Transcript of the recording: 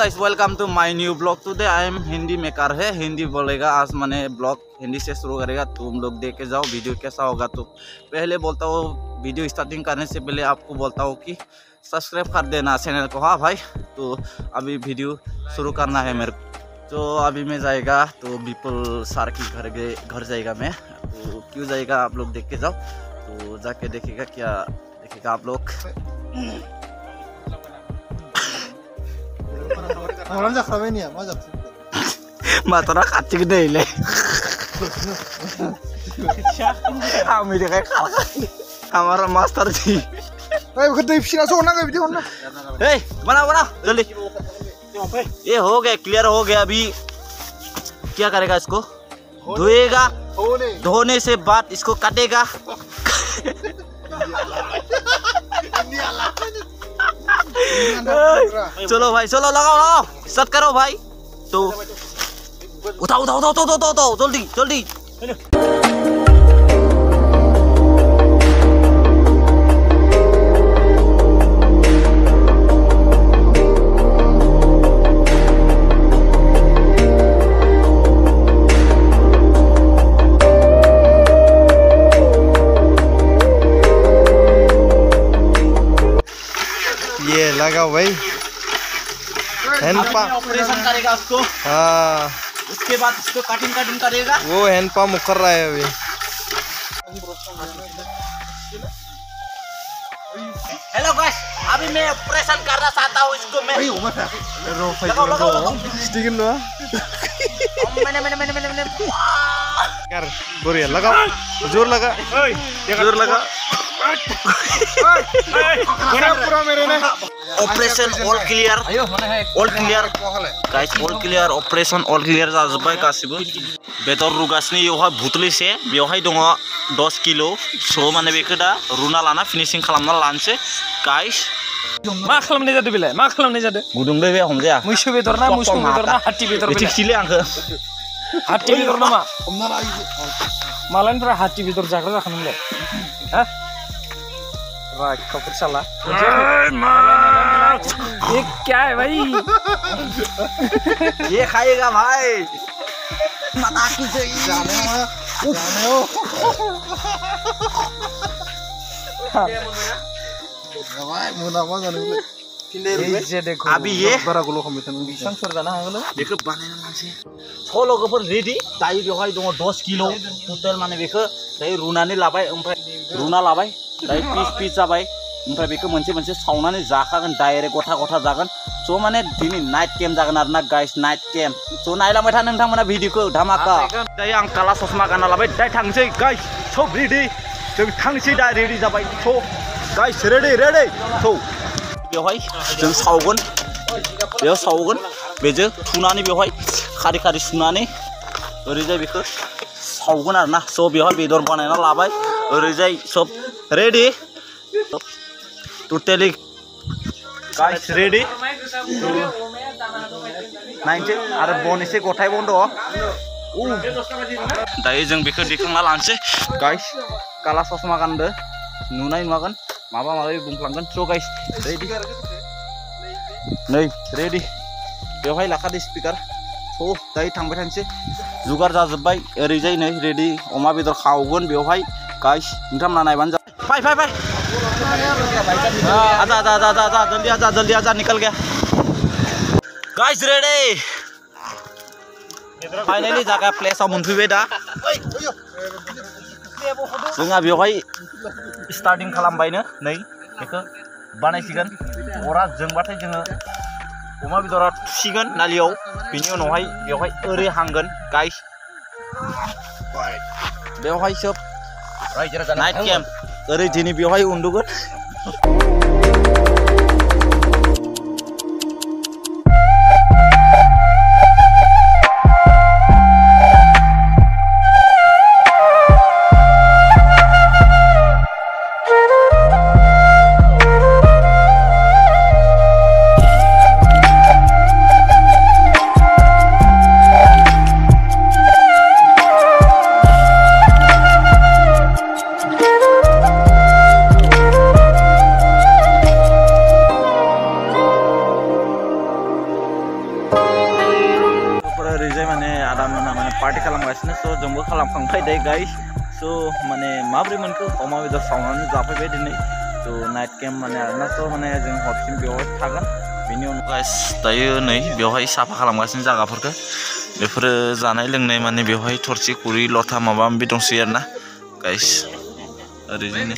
Guys, welcome to my new blog. Today I am Hindi maker है, हिंदी बोलेगा आज। मैंने ब्लॉग हिंदी से शुरू करेगा, तुम लोग देख के जाओ वीडियो कैसा होगा। तो पहले बोलता हूँ, वीडियो स्टार्टिंग करने से पहले आपको बोलता हूँ कि सब्सक्राइब कर देना चैनल को। हाँ भाई, तो अभी वीडियो शुरू करना है मेरे को। तो अभी मैं जाएगा तो विपुल सर की घर जाएगा मैं। तो क्यों जाएगा आप लोग देख के जाओ। तो जाके देखेगा, क्या देखेगा आप लोग। मात्रा खाती नहीं ले हमारा मास्टर जी। बना बना जल्दी। ये हो गया, क्लियर हो गया। अभी क्या करेगा, इसको धोएगा, धोने से बाद इसको काटेगा। चलो भाई, चलो लगाओ स्टार्ट करो भाई। तो उठाओ उठाओ उठाओ उठाओ उठाओ जल्दी जल्दी। ये लगाओ भाई, हैंडपंप ऑपरेशन करेगा उसको। हाँ, उसके बाद इसको कटिंग करेगा। वो हैंडपंप कर रहा है अभी। हेलो गाइस, अभी मैं ऑपरेशन करना चाहता हूँ इसको। मैं मैंने यार बढ़िया लगाओ, जोर लगा, जोर लगा। Operation all clear, all clear guys, all clear. Operation all clear जाजोब्बाय गासिबो। बेदर रुगासिनो इयावहाय भुतलिसे, बेवहाय दङ 10 किलो। स माने बेखौ दा रुना लाना फिनिशिं खालामना लानोसै गाइस। मा खालामनाय जादों बेलाय? मा खालामनाय जादों? गुदुंलै बे हमजाया। मैसो बेदर ना मोसौ बेदर ना हाथि बेदर? बिथिखिले आंखो हाथि बेदर नामा? मालानिफ्राय हाथि बेदर जाग्रा जाखो नोंलाय? हा कपूर साला। ये क्या है भाई? ये खाएगा भाई। अभी ये बेखौ बानायना लानोसै। लोगोफोर रेडी दायो बेवहाय दङ 10 किलो टोटेल। माने बेखौ दायो रुनानै लाबाय, ओमफ्राय रुना लाबाय, दायो पिस पिस जाबाय। ओमफ्राय बेखौ मोनसे मोनसे सावनानै जाखागोन, डाइरेक्ट गथा गथा जागोन। स' माने दिनै नाइट केम्प जागोन आरोना गाइस, नाइट केम्प। स' नायलांबाय था नोंथांमोना भिडिअखौ धामाका। दायो आं काला ससमा गानना लाबाय, दायो थांसै गाइस। सब रेडी, जों थांसै दा, रेडी जाबाय। स' गाइस रेडी रेडी। स' बेवहाय जों सावगोन, बेयाव सावगोन। बेजों थुनानै बेवहाय खारि खारि सुनानै ओरैजाय बेखौ सावगोन आरोना। स' बेवहाय बेदर बानायना लाबाय, ओरैजाय सब रेडी टोटेली गाइस रेडी। नायनोसै आरो बन एसे गथाय बन दङ। दायो जों बेखौ दिखांना लानोसै गाइस। काला ससमा गानदो, नुनाय नुवागोन, माबा माबि बुंफ्लांगोन। स' गाइस रेडी, नै रेडी। बेवहाय लाखादो स्पिकार। स' दायो थांबाय थानोसै, जुगार जाजोब्बाय। ओरैजाय नै रेडी, अमा बेदर खावगोन बेवहाय गाइस। नोंथांमोना नायबानो जाबाय। फाय फाय फाय, आजा आजा आजा आजा, जल्दी आजा, जल्दी आजा, निकल गया गाइस। रेडी फाइनली जागा प्लेसआव मोनफैबाय दा। जोंहा बेवहाय स्टार्टिं खालामबायनो। नै बेखौ बानायसिगोन। अरा जोंबाथाय जोङो अमा बेदरा थुसिगोन नालियाव। बिनि उनावहाय बेवहाय ओरै हांगोन गाइस। बेवहाय सब नाइट केम्प। ओरै दिनै बेवहाय उन्दुगोन। आदामोना माने पार्टि खालामगासिनो स' जोंबो खालामखांबाय दायो गाइस स' माने माब्रै मोनखो अमा बेदर सावनानै जाफैबाय दिनै स' नाइट केम्प माने आरोना स' माने जों हरसिम बेवहाय थागोन बेनि उनाव गाइस दायो नै बेवहाय साफा खालामगासिनो जायगाफोरखौ बेफोरो जानाय लोंनाय माने बेवहाय थरसि खुरै लथा माबा माबि दंसै आरोना गाइस ओरैनो